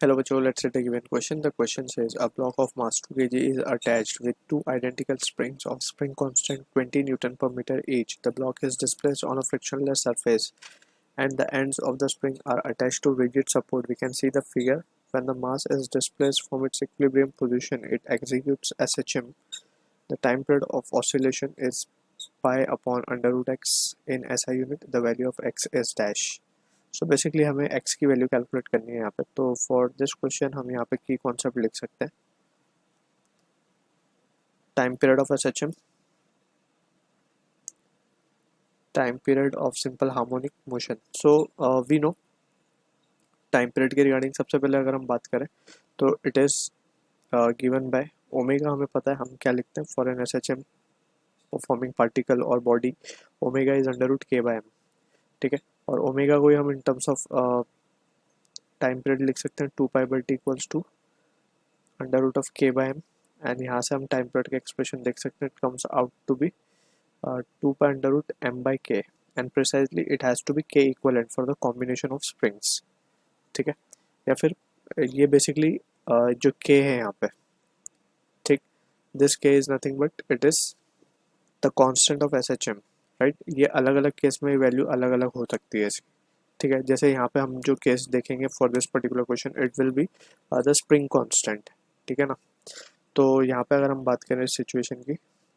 Hello, Bachcho. Let's take a given question. The question says a block of mass 2 kg is attached with two identical springs of spring constant 20 Newton per meter each. The block is displaced on a frictionless surface and the ends of the spring are attached to rigid support. We can see the figure. When the mass is displaced from its equilibrium position, it executes SHM. The time period of oscillation is pi upon under root x in SI unit. The value of x is dash. So basically हमें x की value calculate करनी है यहाँ पे. तो for this question हम यहाँ पे की कॉन्सेप्ट लिख सकते हैं. Time period of SHM, time period of simple harmonic motion. So we know time period के रिगार्डिंग सबसे पहले अगर हम बात करें तो it is given by omega. हमें पता है हम क्या लिखते हैं for an SHM performing particle और body. Omega is under root K by M. ठीक है. और ओमेगा को ही हम in terms of time period लिख सकते हैं 2π/t equals to under root of k by m. And यहाँ से हम टाइम पीरियड का एक्सप्रेशन देख सकते हैं. It comes out to be 2π√m/k and precisely it has to be k equivalent for the combination of springs. ठीक है. या फिर ये बेसिकली जो k है यहाँ पे, ठीक, this k is nothing but it is the constant of SHM. Right. ये अलग अलग केस में वैल्यू अलग अलग हो सकती है इसकी. ठीक है. जैसे यहाँ पे हम जो केस देखेंगे for this particular question it will be the spring constant. ठीक है ना. तो यहाँ पे अगर हम बात करें इस सिचुएशन की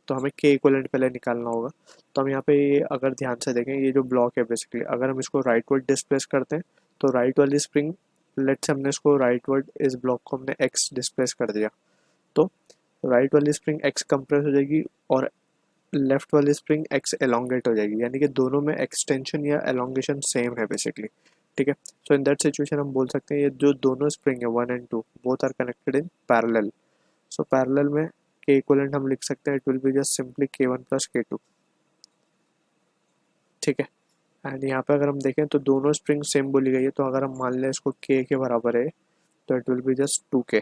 तो हमें के इक्वलेंट पहले निकालना होगा. तो हम यहाँ पे अगर ध्यान से देखें ये जो ब्लॉक है बेसिकली अगर हम इसको राइट वर्ड डिस्प्लेस करते हैं तो राइट वाली स्प्रिंग, लेट्स से हमने इसको राइट वर्ड इस ब्लॉक को हमने एक्स डिस्प्लेस कर दिया तो राइट वाली स्प्रिंग एक्स कंप्रेस हो जाएगी और लेफ्ट वाली स्प्रिंग एक्स एलोंगेट हो जाएगी. यानी कि दोनों में एक्सटेंशन या एलोंगेशन सेम है बेसिकली. ठीक है. सो इन दैट सिचुएशन हम बोल सकते हैं ये जो दोनों स्प्रिंग है 1 and 2 both are connected in parallel. So parallel में के इक्वलेंट हम लिख सकते हैं it will be just simply k1 + k2. ठीक है. एंड यहाँ पे अगर हम देखें तो दोनों स्प्रिंग सेम बोली गई है तो अगर हम मान लें इसको k के बराबर है तो it will be just 2k.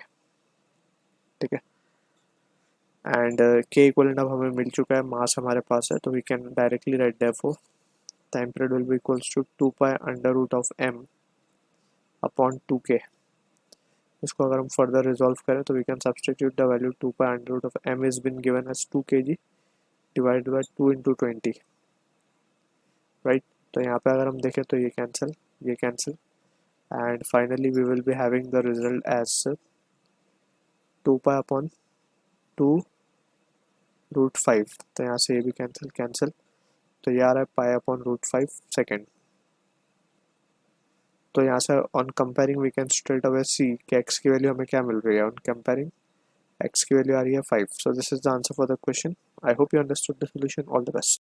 ठीक है. एंड के इक्वलेंट अब हमें मिल चुका है, मास हमारे पास है तो we can directly write therefore time period will be equals to 2π√m upon 2k. इसको अगर हम फर्दर रिजॉल्व करें तो we can substitute the value 2π√m is been given as 2 kg divided by 2 × 20. Right. तो यहाँ पे अगर हम देखें तो ये cancel and finally we will be having the result as 2π/2√5. तो यहाँ से ये भी कैंसिल तो ये आ रहा है π/√5 सेकेंड. तो यहाँ से on comparing we can straight away see कि x की वैल्यू हमें क्या मिल रही है. ऑन कंपेयरिंग x की वैल्यू आ रही है 5. So this is the answer for the question. I hope you understood the solution. All the best.